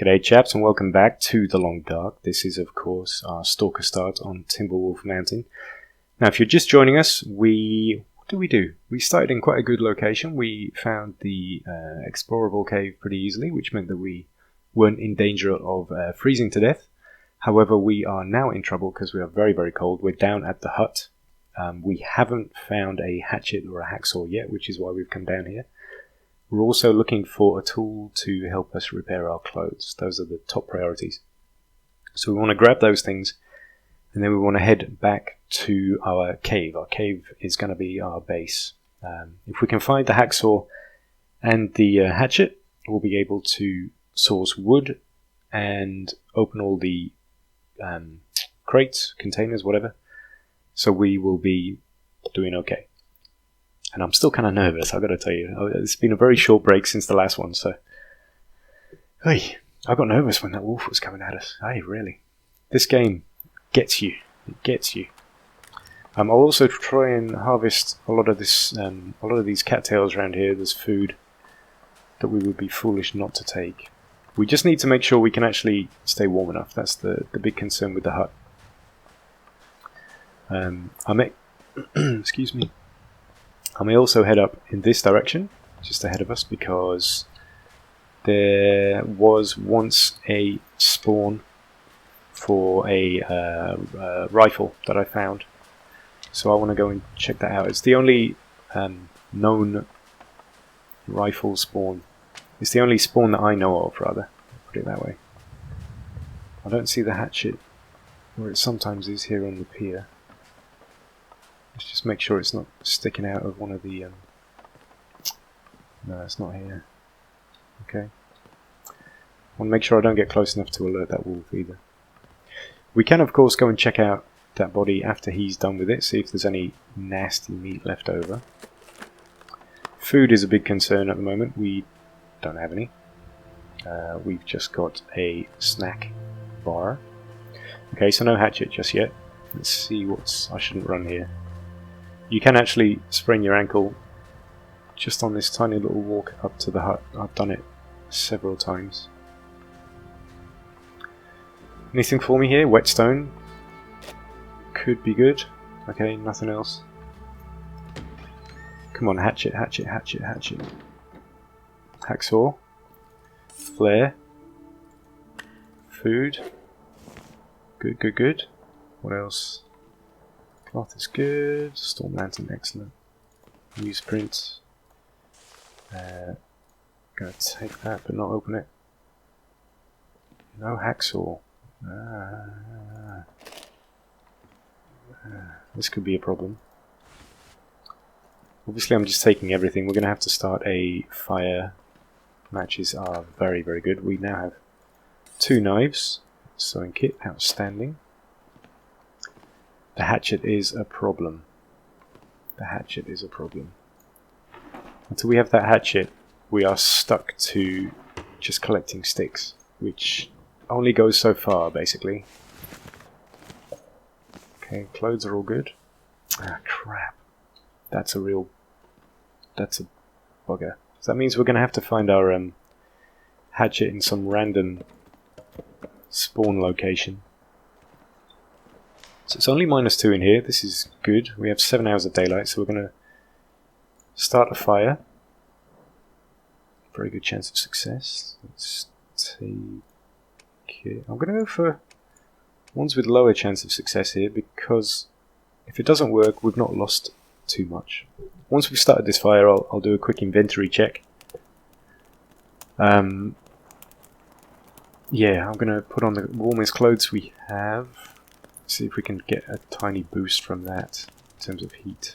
G'day chaps and welcome back to The Long Dark. This is of course our Stalker start on Timberwolf Mountain. Now if you're just joining us, what did we do? We started in quite a good location. We found the explorable cave pretty easily, which meant that we weren't in danger of freezing to death. However, we are now in trouble because we are very, very cold. We're down at the hut. We haven't found a hatchet or a hacksaw yet, which is why we've come down here. We're also looking for a tool to help us repair our clothes. Those are the top priorities. So we want to grab those things, and then we want to head back to our cave. Our cave is going to be our base. If we can find the hacksaw and the hatchet, we'll be able to source wood and open all the crates, containers, whatever. So we will be doing okay. And I'm still kind of nervous, I've got to tell you. It's been a very short break since the last one, so... Hey, I got nervous when that wolf was coming at us. Hey, really. This game gets you. It gets you. I'll also try and harvest a lot of this, a lot of these cattails around here. There's food that we would be foolish not to take. We just need to make sure we can actually stay warm enough. That's the big concern with the hut. Excuse me. I may also head up in this direction, just ahead of us, because there was once a spawn for a rifle that I found. So I want to go and check that out. It's the only known rifle spawn. It's the only spawn that I know of, rather. Put it that way. I don't see the hatchet, or it sometimes is here on the pier. Let's just make sure it's not sticking out of one of the... No, it's not here. Okay. I want to make sure I don't get close enough to alert that wolf either. We can, of course, go and check out that body after he's done with it, see if there's any nasty meat left over. Food is a big concern at the moment. We don't have any. We've just got a snack bar. Okay, so no hatchet just yet. Let's see what's... I shouldn't run here. You can actually sprain your ankle just on this tiny little walk up to the hut. I've done it several times. Anything for me here? Whetstone. Could be good. Okay, nothing else. Come on, hatchet, hatchet, hatchet, hatchet. Hacksaw. Flare. Food. Good, good, good. What else? Cloth is good. Storm lantern, excellent. Newsprint. Gonna take that but not open it. No hacksaw. This could be a problem. Obviously I'm just taking everything. We're gonna have to start a fire. Matches are very, very good. We now have 2 knives. Sewing kit, outstanding. The hatchet is a problem. The hatchet is a problem. Until we have that hatchet, we are stuck to just collecting sticks, which only goes so far, basically. Okay, clothes are all good. Ah, crap. That's a bugger. So that means we're going to have to find our hatchet in some random spawn location. So it's only -2 in here. This is good. We have 7 hours of daylight, so we're going to start a fire. Very good chance of success. Let's take it. I'm going to go for ones with lower chance of success here, because if it doesn't work, we've not lost too much. Once we've started this fire, I'll do a quick inventory check. Yeah, I'm going to put on the warmest clothes we have. See if we can get a tiny boost from that in terms of heat.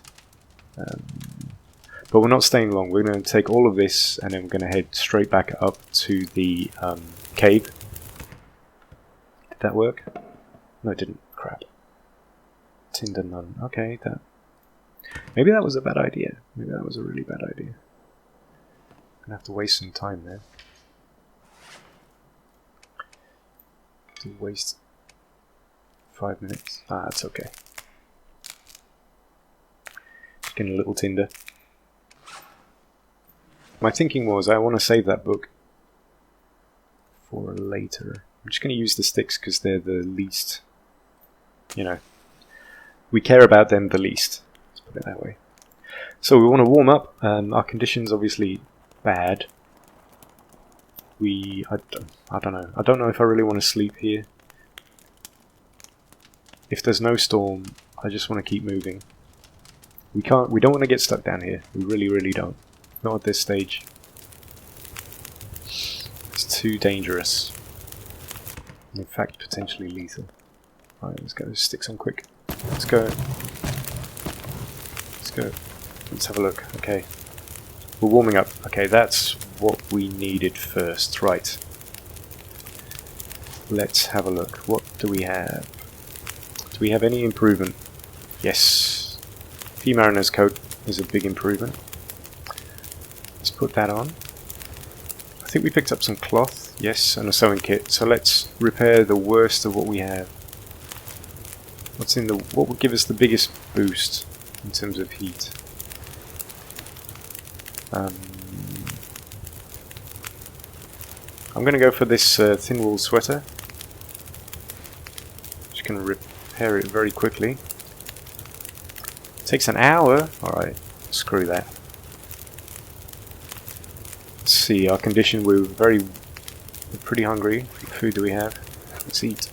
But we're not staying long. We're going to take all of this and then we're going to head straight back up to the cave. Did that work? No, it didn't. Crap. Tinder none. Okay, that... Maybe that was a bad idea. Maybe that was a really bad idea. I'm going to have to waste some time there. To waste 5 minutes. Ah, that's okay. Just getting a little tinder. My thinking was I want to save that book for later. I'm just going to use the sticks because they're the least, we care about them the least. Let's put it that way. So we want to warm up. Our condition's obviously bad. I don't know. I don't know if I really want to sleep here. If there's no storm, I just want to keep moving. We don't want to get stuck down here. We really, really don't. Not at this stage. It's too dangerous. In fact, potentially lethal. Alright, let's get those sticks on quick. Let's go. Let's go. Let's have a look. Okay. We're warming up. Okay, that's what we needed first. Right. Let's have a look. What do we have? Do we have any improvement? Yes. The Mariner's coat is a big improvement. Let's put that on. I think we picked up some cloth. Yes, and a sewing kit. So let's repair the worst of what we have. What would give us the biggest boost in terms of heat? I'm going to go for this thin wool sweater. Just going to repair it very quickly. Takes an hour. Alright, screw that. Let's see, our condition, we're pretty hungry. What food do we have? Let's eat.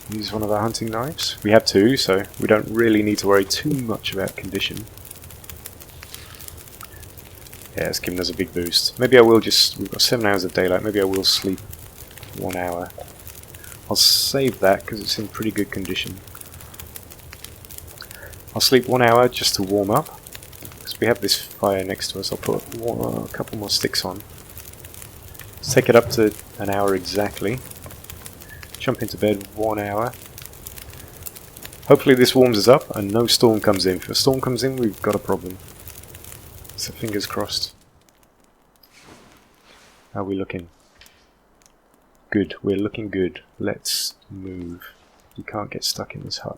Use one of our hunting knives. We have two, so we don't really need to worry too much about condition. Yeah, it's giving us a big boost. Maybe I will we've got 7 hours of daylight, maybe I will sleep 1 hour. I'll save that because it's in pretty good condition. I'll sleep 1 hour just to warm up. Because we have this fire next to us, I'll put a couple more sticks on. Let's take it up to an hour exactly. Jump into bed 1 hour. Hopefully this warms us up and no storm comes in. If a storm comes in, we've got a problem. So fingers crossed. How are we looking? Good, we're looking good. Let's move. You can't get stuck in this hut.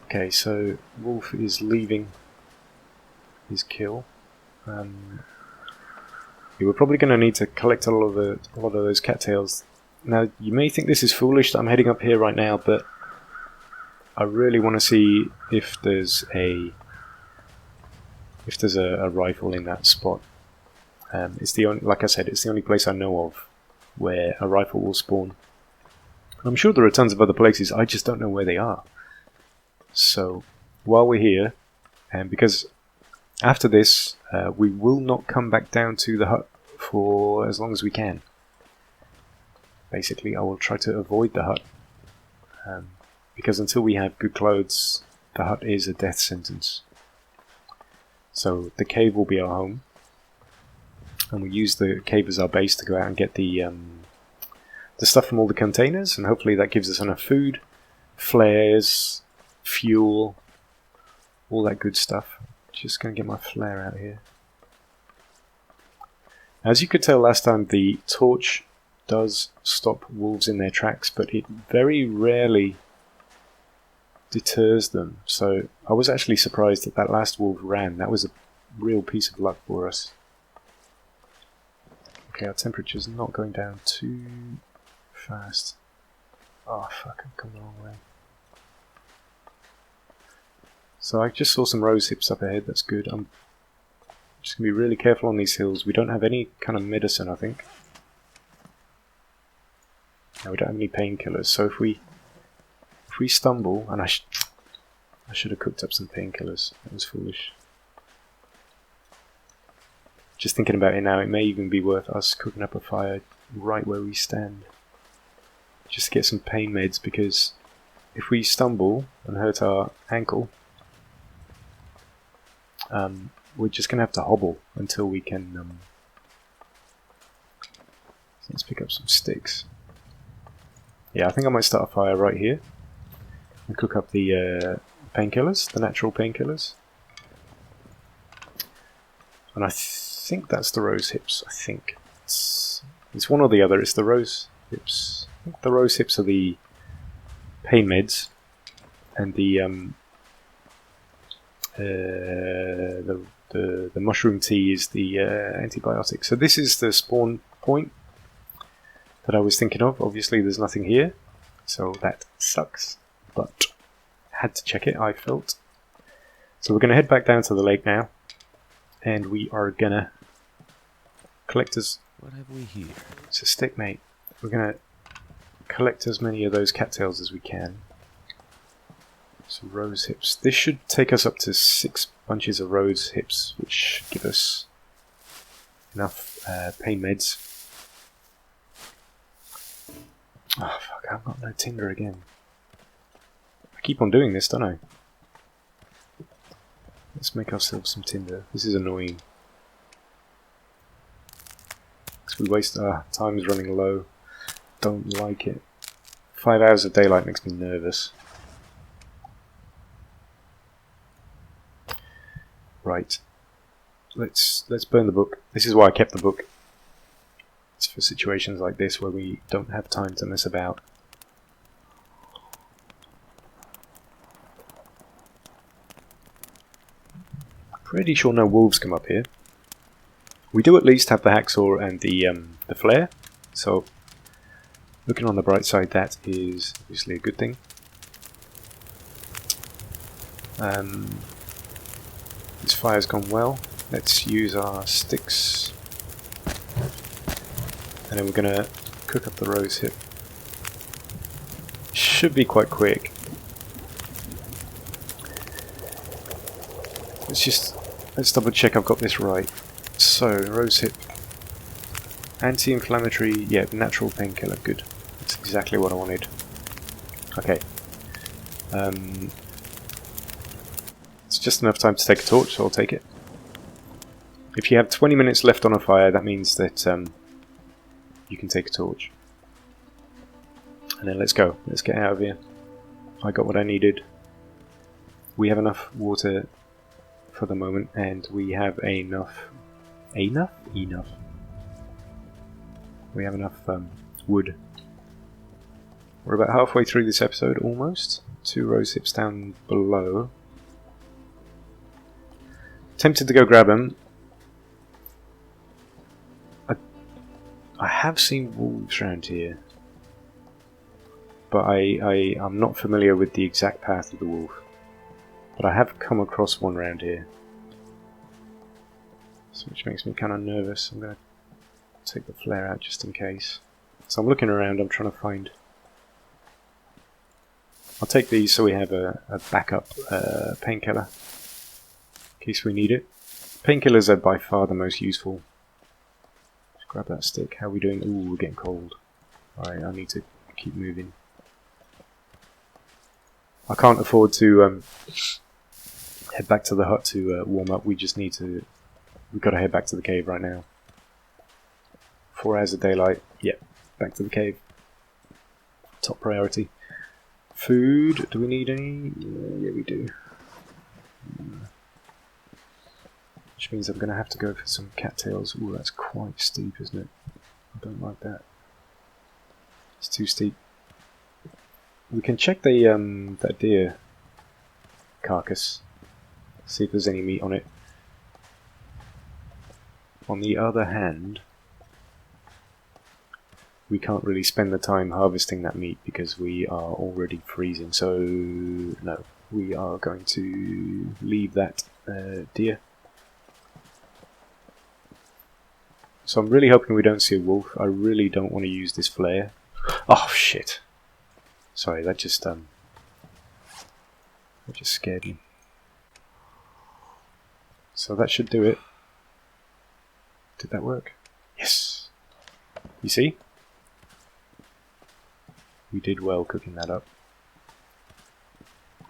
Okay, so Wolf is leaving his kill. We're probably going to need to collect a lot of those cattails. Now, you may think this is foolish that I'm heading up here right now, but I really want to see if there's a rifle in that spot. It's the only, like I said, it's the only place I know of where a rifle will spawn. I'm sure there are tons of other places, I just don't know where they are. So, while we're here, and because after this, we will not come back down to the hut for as long as we can. Basically, I will try to avoid the hut. Because until we have good clothes, the hut is a death sentence. So, the cave will be our home. And we use the cave as our base to go out and get the stuff from all the containers. And hopefully that gives us enough food, flares, fuel, all that good stuff. Just going to get my flare out here. As you could tell last time, the torch does stop wolves in their tracks, but it very rarely deters them. So I was actually surprised that that last wolf ran. That was a real piece of luck for us. Okay, our temperature's not going down too fast. Oh fuck, I'm coming the wrong way. So I just saw some rose hips up ahead, that's good. I'm just going to be really careful on these hills. We don't have any kind of medicine, I think. No, we don't have any painkillers, so if we stumble, and I should have cooked up some painkillers, that was foolish. Just thinking about it now, it may even be worth us cooking up a fire right where we stand. Just to get some pain meds, because if we stumble and hurt our ankle, we're just going to have to hobble until we can... So let's pick up some sticks. Yeah, I think I might start a fire right here and cook up the painkillers, the natural painkillers. And I think that's the rose hips. I think it's one or the other. It's the rose hips. I think the rose hips are the pain meds, and the The mushroom tea is the antibiotic. So this is the spawn point that I was thinking of. Obviously there's nothing here, so that sucks, but had to check it, I felt. So we're going to head back down to the lake now, and we are going to collect What have we here? It's a stick, mate. We're going to collect as many of those cattails as we can. Some rose hips. This should take us up to 6 bunches of rose hips, which give us enough pain meds. Oh fuck, I've got no tinder again. I keep on doing this, don't I? Let's make ourselves some tinder. This is annoying. Because we waste our time's running low. Don't like it. 5 hours of daylight makes me nervous. Right. Let's burn the book. This is why I kept the book. It's for situations like this where we don't have time to mess about. Pretty sure no wolves come up here. We do at least have the hacksaw and the flare, so looking on the bright side, that is obviously a good thing. This fire's gone well. Let's use our sticks, and then we're gonna cook up the rose hip. Should be quite quick. Let's double check I've got this right. So, rose hip, anti-inflammatory, yeah, natural painkiller, good. That's exactly what I wanted. Okay. It's just enough time to take a torch, so I'll take it. If you have 20 minutes left on a fire, that means that you can take a torch. And then let's go. Let's get out of here. I got what I needed. We have enough water for the moment, and we have enough. Enough? We have enough wood. We're about halfway through this episode, almost. 2 rose hips down below. Tempted to go grab them. I have seen wolves around here, but I'm not familiar with the exact path of the wolf. But I have come across one around here, so which makes me kind of nervous. I'm going to take the flare out just in case. So I'm looking around, I'm trying to find... I'll take these so we have a backup painkiller, in case we need it. Painkillers are by far the most useful. Let's grab that stick. How are we doing? Ooh, we're getting cold. Alright, I need to keep moving. I can't afford to head back to the hut to warm up. We just need to... We've got to head back to the cave right now. 4 hours of daylight. Yep, back to the cave. Top priority. Food. Do we need any? Yeah, we do. Which means I'm going to have to go for some cattails. Ooh, that's quite steep, isn't it? I don't like that. It's too steep. We can check the that deer carcass. See if there's any meat on it. On the other hand, we can't really spend the time harvesting that meat because we are already freezing. So no, we are going to leave that deer. So I'm really hoping we don't see a wolf. I really don't want to use this flare. Oh shit! Sorry, that just scared me. So that should do it. Did that work? Yes. You see? We did well cooking that up.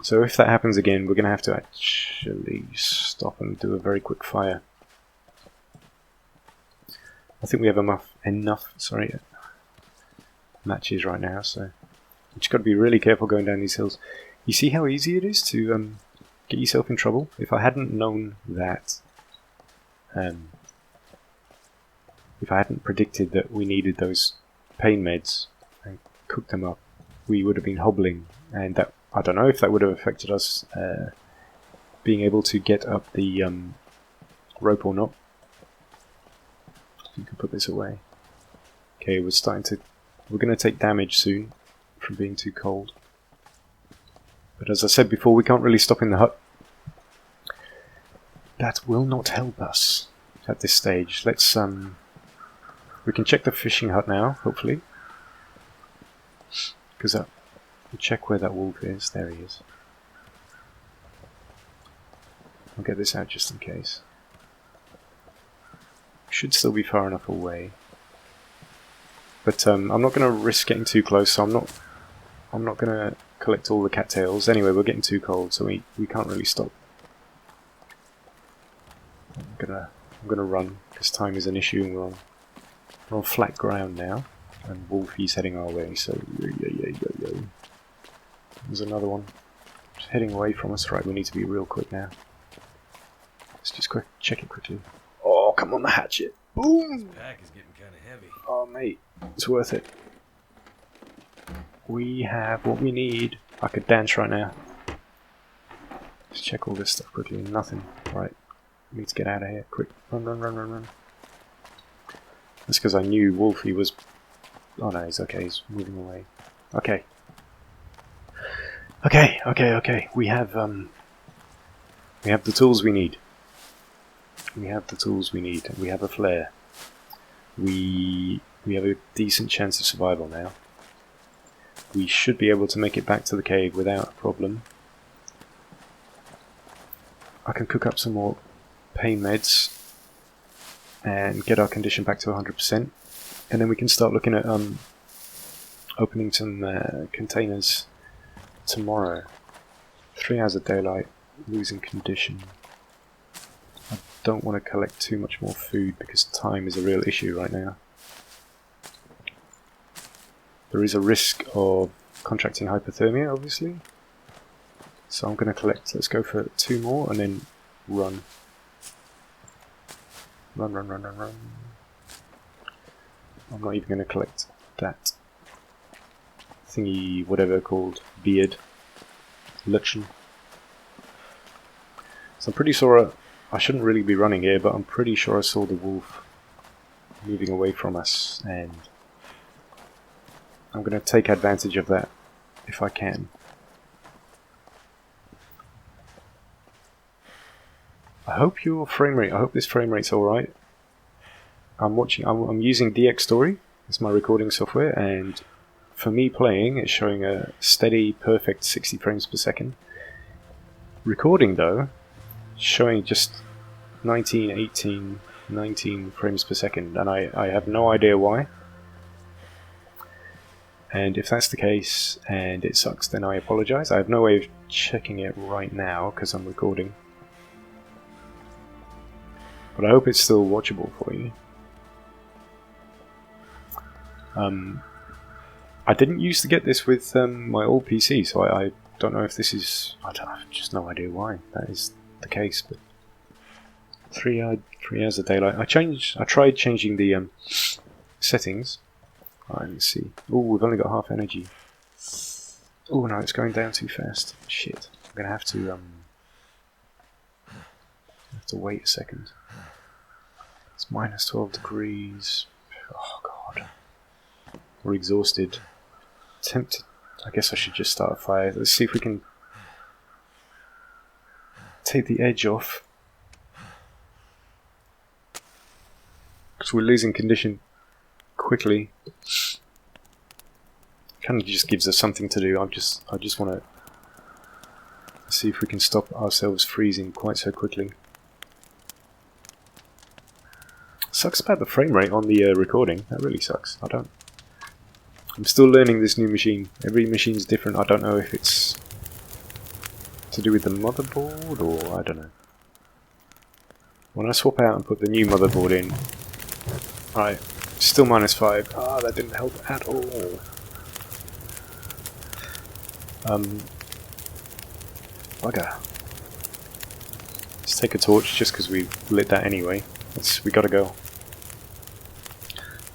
So if that happens again, we're going to have to actually stop and do a very quick fire. I think we have enough matches right now, so you just got to be really careful going down these hills. You see how easy it is to get yourself in trouble? If I hadn't known that, if I hadn't predicted that we needed those pain meds and cooked them up, we would have been hobbling, and that, I don't know if that would have affected us being able to get up the rope or not. You can put this away. Okay, we're going to take damage soon from being too cold. But as I said before, we can't really stop in the hut. That will not help us at this stage. Let's we can check the fishing hut now, hopefully. Because we'll check where that wolf is. There he is. I'll get this out just in case. Should still be far enough away. But I'm not going to risk getting too close, so I'm not going to collect all the cattails. Anyway, we're getting too cold, so we can't really stop. I'm gonna run because time is an issue, and we're on flat ground now, and Wolfie's heading our way. So there's another one just heading away from us. Right, we need to be real quick now. Let's just check it quickly. Oh, come on, the hatchet! Boom! This pack is getting kind of heavy. Oh, mate, it's worth it. We have what we need. I could dance right now. Let's check all this stuff quickly. Nothing. Right. We need to get out of here. Quick. Run, run, run, run, run. That's because I knew Wolfie was... Oh no, he's okay. He's moving away. Okay. Okay. We have the tools we need. We have the tools we need. We have a flare. We have a decent chance of survival now. We should be able to make it back to the cave without a problem. I can cook up some more pain meds and get our condition back to 100%, and then we can start looking at opening some containers tomorrow. 3 hours of daylight, losing condition. I don't want to collect too much more food because time is a real issue right now. There is a risk of contracting hypothermia, obviously. So I'm going to collect, let's go for 2 more and then run. Run. I'm not even going to collect that thingy, whatever called, beard. Lichen. So I'm pretty sure I shouldn't really be running here, but I'm pretty sure I saw the wolf moving away from us, and I'm going to take advantage of that if I can. I hope this frame rate's alright. I'm using Dxtory as my recording software, and for me playing, it's showing a steady, perfect 60 frames per second. Recording though, showing just 19, 18, 19 frames per second, and I have no idea why. And if that's the case and it sucks, then I apologize. I have no way of checking it right now because I'm recording. But I hope it's still watchable for you. I didn't used to get this with my old PC, so I don't know if this is... I have just no idea why that is the case. But 3 hours of daylight. I tried changing the settings. Alright, let's see. Oh, we've only got half energy. Oh no, it's going down too fast. Shit. I'm gonna have to wait a second. It's minus 12 degrees. Oh god. We're exhausted. Tempted. I guess I should just start a fire. Let's see if we can take the edge off. Because we're losing condition quickly. Kind of just gives us something to do. I just want to see if we can stop ourselves freezing quite so quickly. Sucks about the frame rate on the recording. That really sucks. I'm still learning this new machine. Every machine's different. I don't know if it's to do with the motherboard or I don't know. When I swap out and put the new motherboard in, right, still minus 5. Ah, that didn't help at all. Bugger. Let's take a torch just because we lit that anyway. We gotta go.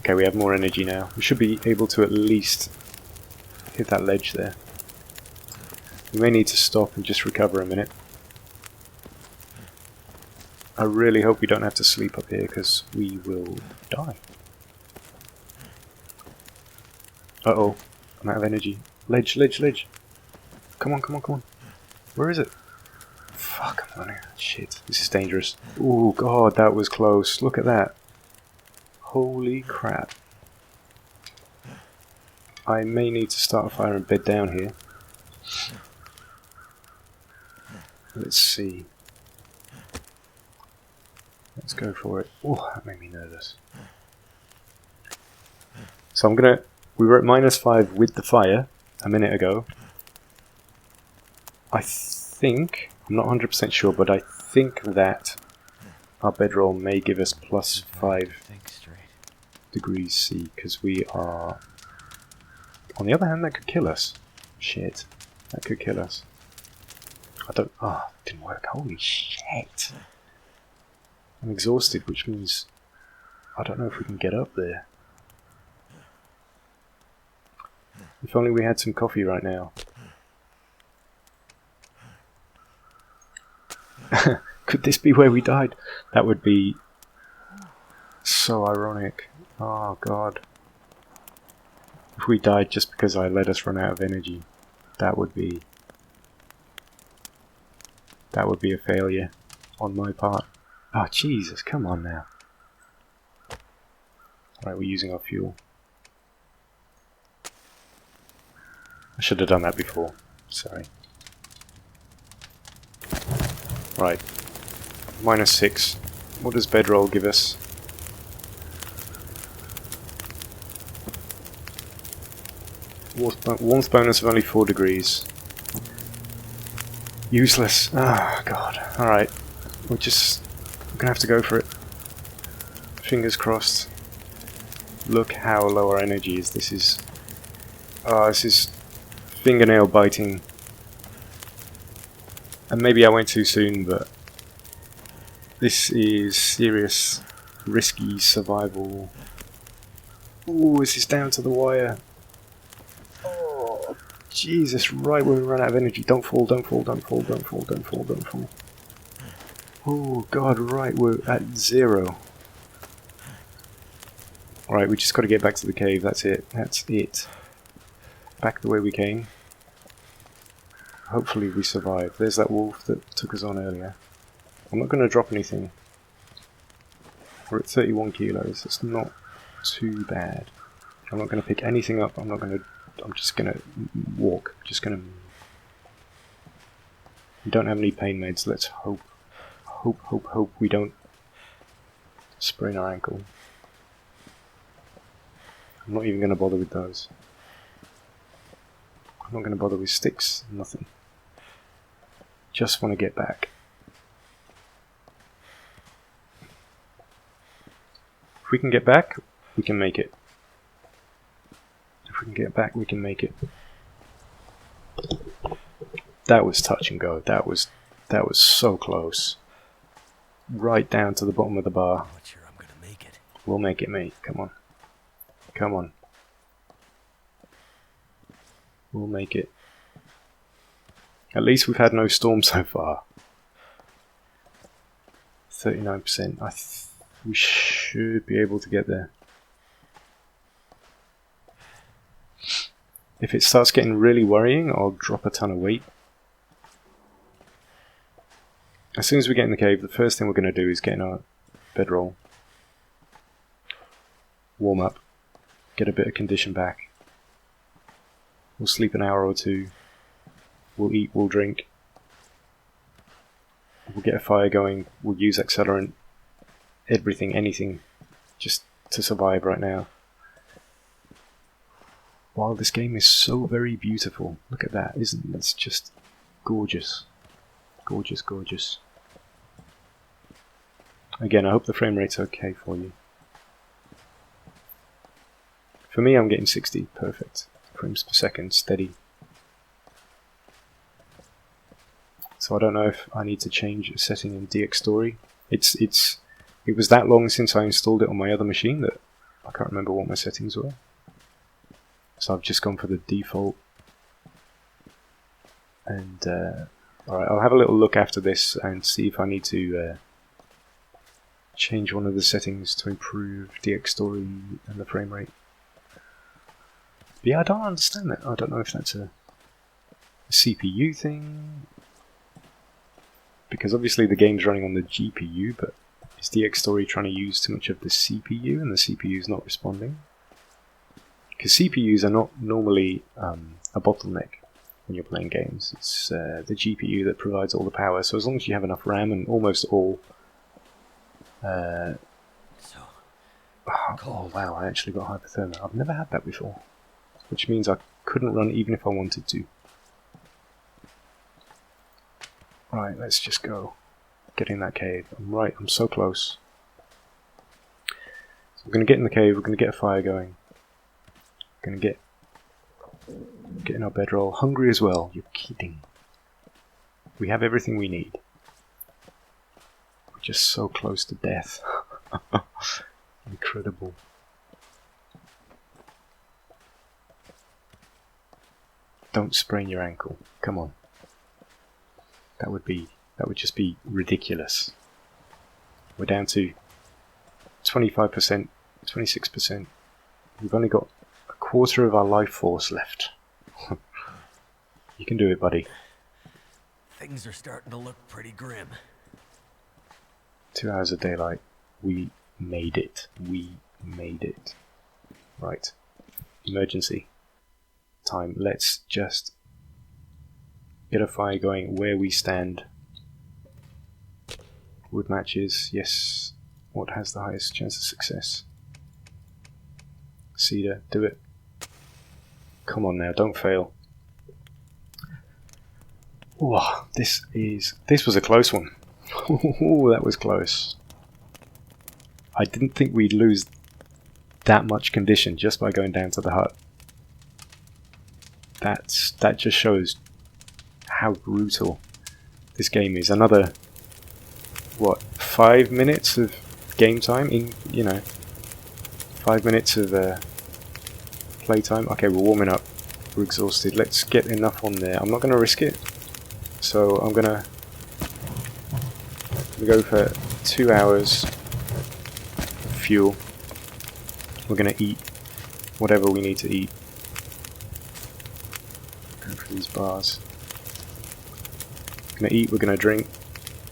Okay, we have more energy now. We should be able to at least hit that ledge there. We may need to stop and just recover a minute. I really hope we don't have to sleep up here because we will die. Uh-oh. I'm out of energy. Ledge, ledge, ledge. Come on, come on, come on. Where is it? Fuck, I'm running. Shit, this is dangerous. Oh god, that was close. Look at that. Holy crap. I may need to start a fire and bed down here. Let's see. Let's go for it. Oh, that made me nervous. So I'm gonna... We were at -5 with the fire a minute ago. I think... I'm not 100% sure, but I think that our bedroll may give us +5 degrees C, because we are... On the other hand, that could kill us. Shit. That could kill us. I don't... Oh, it didn't work. Holy shit. I'm exhausted, which means I don't know if we can get up there. If only we had some coffee right now. Could this be where we died? That would be so ironic. Oh god. If we died just because I let us run out of energy, that would be a failure on my part. Oh Jesus, come on now. Alright, we're using our fuel. I should have done that before. Sorry. Right. -6. What does bedroll give us? Warmth bonus of only 4 degrees. Useless. Ah, god. Alright. We're gonna have to go for it. Fingers crossed. Look how low our energy is. This is... this is fingernail biting. And maybe I went too soon, but this is serious, risky survival. Ooh, this is down to the wire. Oh, Jesus, right when we run out of energy. Don't fall, don't fall, don't fall, don't fall, don't fall, don't fall. Oh, God, right, we're at 0. Alright, we just got to get back to the cave, that's it, that's it. Back the way we came. Hopefully we survive. There's that wolf that took us on earlier. I'm not going to drop anything. We're at 31 kilos. It's not too bad. I'm not going to pick anything up. I'm just going to walk. Just going to... We don't have any pain meds. Let's hope we don't sprain our ankle. I'm not even going to bother with those. I'm not going to bother with sticks. Nothing. Just want to get back. If we can get back, we can make it. If we can get back, we can make it. That was touch and go. That was so close. Right down to the bottom of the bar. I'm not sure I'm gonna make it. We'll make it, mate. Come on. Come on. We'll make it. At least we've had no storm so far. 39%. We should be able to get there. If it starts getting really worrying, I'll drop a ton of weight. As soon as we get in the cave, the first thing we're going to do is get in our bedroll. Warm up. Get a bit of condition back. We'll sleep an hour or two. We'll eat, we'll drink. We'll get a fire going. We'll use accelerant. Everything, anything. Just to survive right now. Wow, this game is so very beautiful. Look at that, isn't it? It's just gorgeous. Gorgeous, gorgeous. Again, I hope the frame rate's okay for you. For me, I'm getting 60. Perfect. Frames per second, steady. So I don't know if I need to change a setting in Dxtory. It was that long since I installed it on my other machine that I can't remember what my settings were. So I've just gone for the default. And alright, I'll have a little look after this and see if I need to change one of the settings to improve Dxtory and the frame rate. But yeah, I don't understand that. I don't know if that's a CPU thing, because obviously the game's running on the GPU, but is Dxtory trying to use too much of the CPU and the CPU is not responding? Because CPUs are not normally a bottleneck when you're playing games. It's the GPU that provides all the power, so as long as you have enough RAM and almost all... oh wow, I actually got hypothermia. I've never had that before, which means I couldn't run even if I wanted to. Right, let's just go. Get in that cave. I'm so close. So we're going to get in the cave, we're going to get a fire going. We're going to get in our bedroll. Hungry as well, you're kidding. We have everything we need. We're just so close to death. Incredible. Don't sprain your ankle. Come on. That would just be ridiculous. We're down to 25%, 26%. We've only got a quarter of our life force left. You can do it, buddy. Things are starting to look pretty grim. 2 hours of daylight. We made it. We made it. Right. Emergency. Time. Let's just get a fire going where we stand. Wood matches. Yes. What has the highest chance of success? Cedar. Do it. Come on now. Don't fail. Ooh, this was a close one. Ooh, that was close. I didn't think we'd lose that much condition just by going down to the hut. That just shows how brutal this game is. Another, what, 5 minutes of game time in, 5 minutes of play time. Okay, we're warming up. We're exhausted. Let's get enough on there. I'm not going to risk it. So I'm going to go for 2 hours of fuel. We're going to eat whatever we need to eat. Go for these bars. We're going to eat, we're going to drink,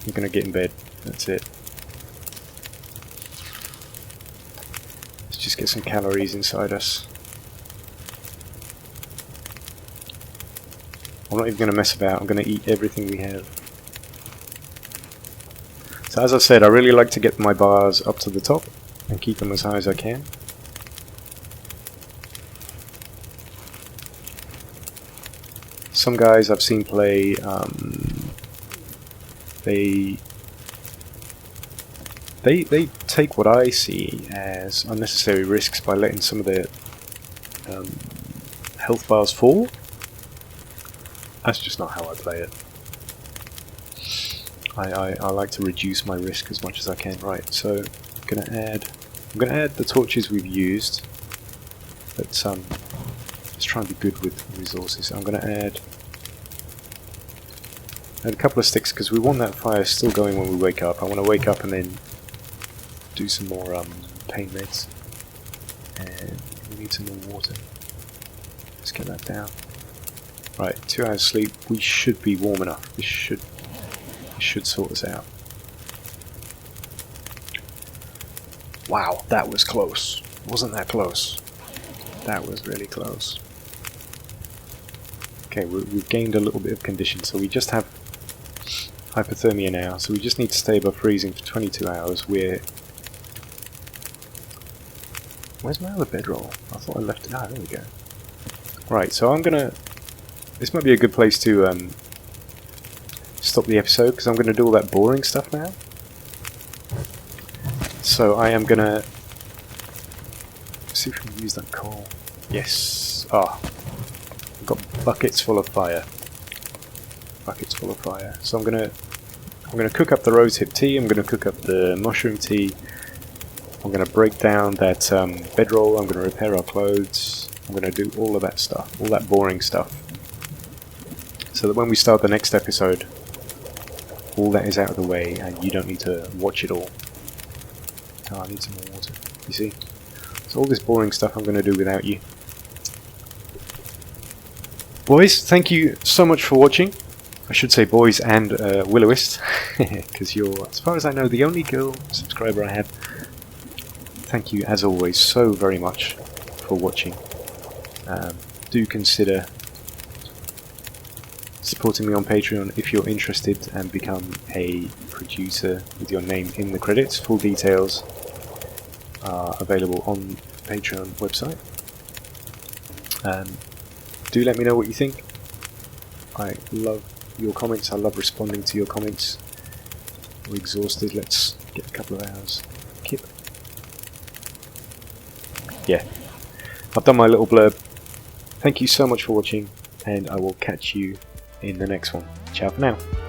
we're going to get in bed. That's it. Let's just get some calories inside us. I'm not even going to mess about, I'm going to eat everything we have. So as I said, I really like to get my bars up to the top and keep them as high as I can. Some guys I've seen play, they take what I see as unnecessary risks by letting some of their health bars fall. That's just not how I play it. I like to reduce my risk as much as I can. Right, so I'm gonna add the torches we've used. Let's try and be good with resources. I'm gonna add a couple of sticks because we want that fire still going when we wake up. I want to wake up and then do some more pain meds. And we need some more water. Let's get that down. Right, 2 hours sleep. We should be warm enough. This should sort us out. Wow, that was close. Wasn't that close? That was really close. Okay, we've gained a little bit of condition, so we just have hypothermia now, so we just need to stay above freezing for 22 hours. Where's my other bedroll? I thought I left it. Ah, there we go. Right, so this might be a good place to stop the episode, because I'm going to do all that boring stuff now. So I am going to see if we can use that coal. Yes. Ah. I've got buckets full of fire. Buckets full of fire. So I'm gonna cook up the rosehip tea. I'm gonna cook up the mushroom tea. I'm gonna break down that bedroll. I'm gonna repair our clothes. I'm gonna do all of that stuff, all that boring stuff, so that when we start the next episode, all that is out of the way and you don't need to watch it all. Oh, I need some more water. You see? So all this boring stuff I'm going to do without you. Boys, thank you so much for watching. I should say boys and Willoist, because you're, as far as I know, the only girl subscriber I have. Thank you, as always, so very much for watching. Do consider supporting me on Patreon if you're interested and become a producer with your name in the credits. Full details are available on the Patreon website. Do let me know what you think. I love your comments. I love responding to your comments. We're exhausted. Let's get a couple of hours. Kip. Yeah. I've done my little blurb. Thank you so much for watching, and I will catch you in the next one. Ciao for now.